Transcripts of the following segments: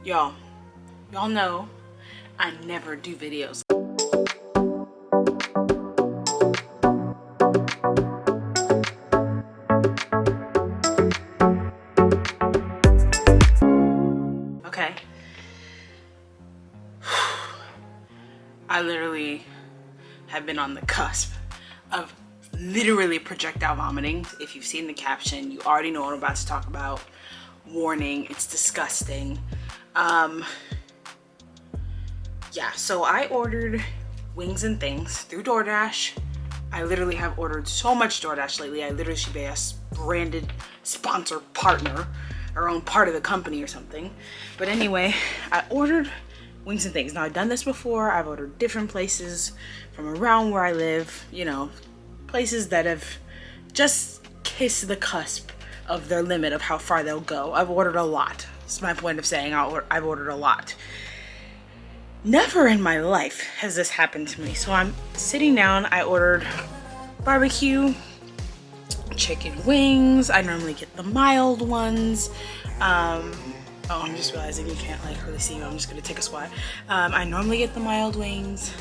Y'all know I never do videos. Okay. I literally have been on the cusp of literally projectile vomiting. If you've seen the caption, you already know what I'm about to talk about. Warning, it's disgusting. Yeah, so I ordered Wings and Things through DoorDash. I literally have ordered so much DoorDash lately. I literally should be a branded sponsor partner, or own part of the company or something. But anyway, I ordered Wings and Things. Now, I've done this before. I've ordered different places from around where I live, you know, places that have just kissed the cusp of their limit of how far they'll go. I've ordered a lot. That's my point of saying I've ordered a lot. Never in my life has this happened to me. So I'm sitting down. I ordered barbecue, chicken wings. I normally get the mild ones. Oh, I'm just realizing you can't like really see me. I'm just gonna take a squat. I normally get the mild wings,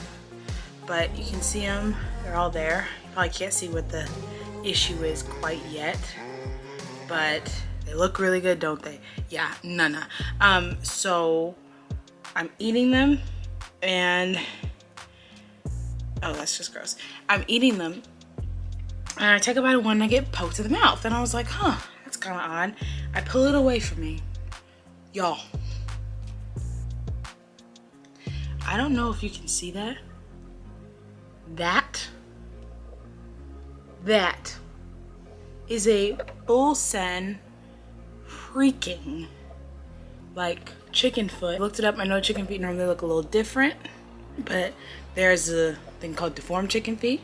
but you can see them. They're all there. You probably can't see what the issue is quite yet, but they look really good, don't they? Yeah, nah. So I'm eating them, and oh, that's just gross. I'm eating them, and I take a bite of one and I get poked in the mouth, and I was like, huh, that's kind of odd. I pull it away from me. Y'all, I don't know if you can see that. That is a full send freaking like chicken foot. I looked it up. I know chicken feet normally look a little different, but there's a thing called deformed chicken feet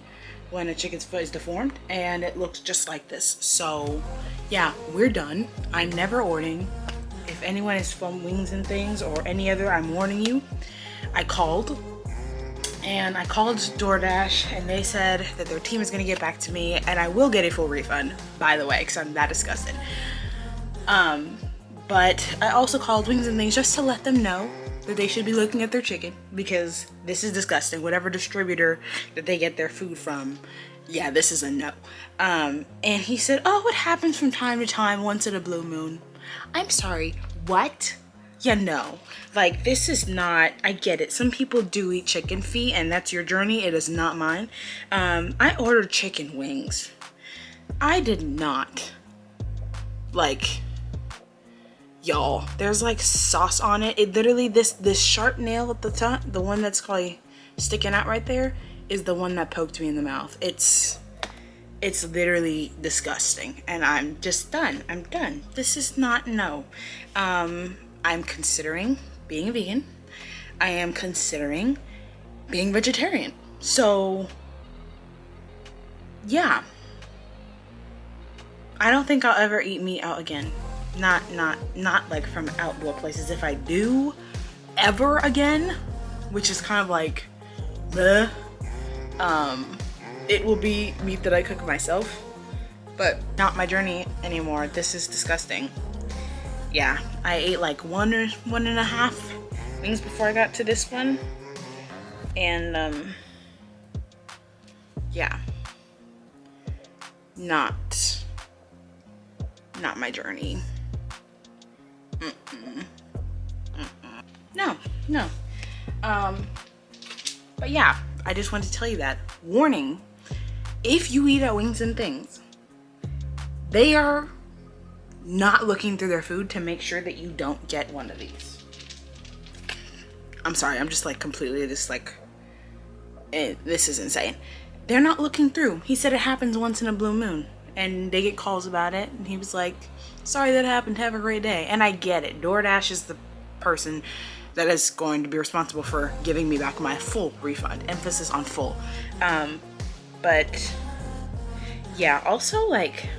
when a chicken's foot is deformed, and it looks just like this. So yeah, we're done. I'm never ordering. If anyone is from Wings and Things or any other, I'm warning you. I called DoorDash, and they said that their team is gonna get back to me, and I will get a full refund, by the way, because I'm that disgusted. But I also called Wings and Things just to let them know that they should be looking at their chicken, because this is disgusting. Whatever distributor that they get their food from, yeah, this is a no. And he said, oh, it happens from time to time, once in a blue moon. I'm sorry, what? Yeah, no. Like, this is not, I get it. Some people do eat chicken feet, and that's your journey. It is not mine. I ordered chicken wings. I did not. Like, y'all, there's like sauce on it. It literally, this sharp nail at the top, the one that's probably sticking out right there, is the one that poked me in the mouth. It's literally disgusting, and I'm just done. I'm done. This is not, no. I'm considering being a vegan. I am considering being vegetarian. So yeah, I don't think I'll ever eat meat out again. Not like from outdoor places. If I do ever again, which is kind of like the it will be meat that I cook myself, but not my journey anymore. This is disgusting. Yeah, I ate like one and a half wings before I got to this one, and yeah, not my journey. No. But yeah, I just wanted to tell you that. Warning, if you eat at Wings and Things, they are not looking through their food to make sure that you don't get one of these. I'm sorry, I'm just like completely just like, this is insane. They're not looking through. He said it happens once in a blue moon, and they get calls about it, and he was like, sorry that happened, have a great day. And I get it. DoorDash is the person that is going to be responsible for giving me back my full refund. Emphasis on full. But yeah, also like,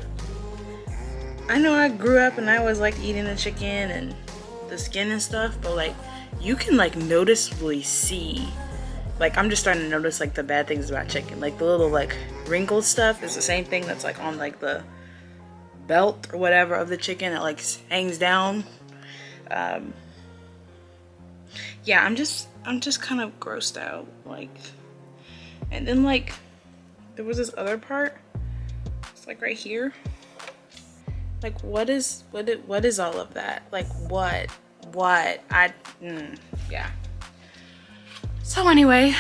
I know I grew up and I was like eating the chicken and the skin and stuff, but like you can like noticeably see, like I'm just starting to notice like the bad things about chicken. Like the little like wrinkled stuff is the same thing that's like on like the belt or whatever of the chicken that like hangs down. yeah, I'm just kind of grossed out, like. And then like there was this other part, it's like right here, like what is all of that, like what yeah. So anyway,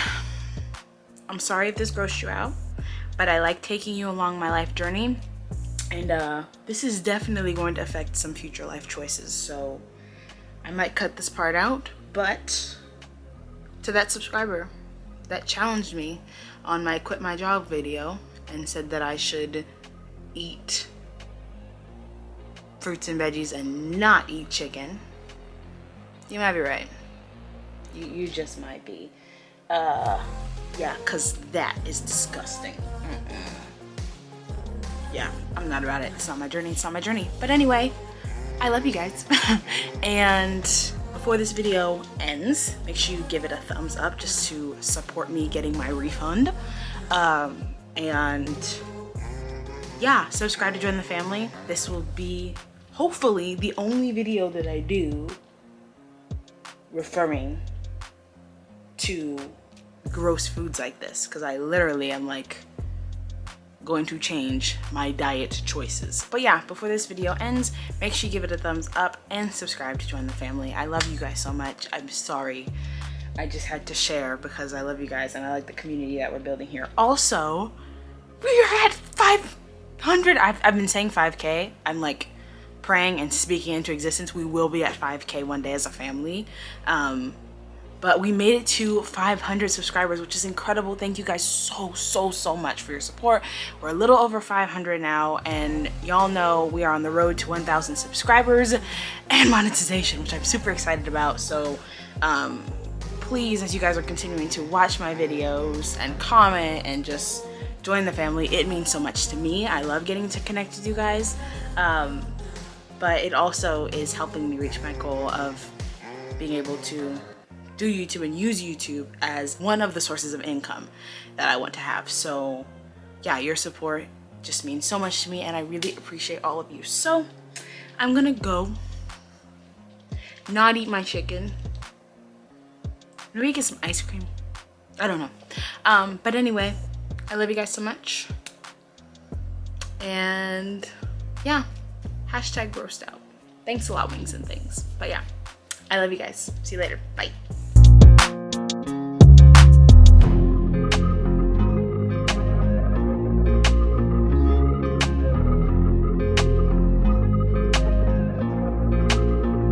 I'm sorry if this grossed you out, but I like taking you along my life journey, and this is definitely going to affect some future life choices, so I might cut this part out. But to that subscriber that challenged me on my quit my job video and said that I should eat fruits and veggies and not eat chicken, you might be right. You just might be. Yeah, because that is disgusting. Yeah, I'm not about it. It's not my journey. It's not my journey. But anyway, I love you guys. And before this video ends, make sure you give it a thumbs up just to support me getting my refund. And yeah, subscribe to join the family. This will be hopefully the only video that I do referring to gross foods like this, because I literally am like going to change my diet choices. But yeah, before this video ends, make sure you give it a thumbs up and subscribe to join the family. I love you guys so much. I'm sorry, I just had to share because I love you guys and I like the community that we're building here. Also, we are at 500. I've been saying 5K. I'm like praying and speaking into existence. We will be at 5K one day as a family. But we made it to 500 subscribers, which is incredible. Thank you guys so much for your support. We're a little over 500 now, and y'all know we are on the road to 1,000 subscribers and monetization, which I'm super excited about. So please, as you guys are continuing to watch my videos and comment and just join the family, it means so much to me. I love getting to connect with you guys, but it also is helping me reach my goal of being able to do YouTube and use YouTube as one of the sources of income that I want to have. So yeah, your support just means so much to me and I really appreciate all of you. So I'm gonna go not eat my chicken, maybe get some ice cream, I don't know. But anyway, I love you guys so much, and yeah, hashtag roast out. Thanks a lot, Wings and Things. But yeah, I love you guys. See you later. Bye.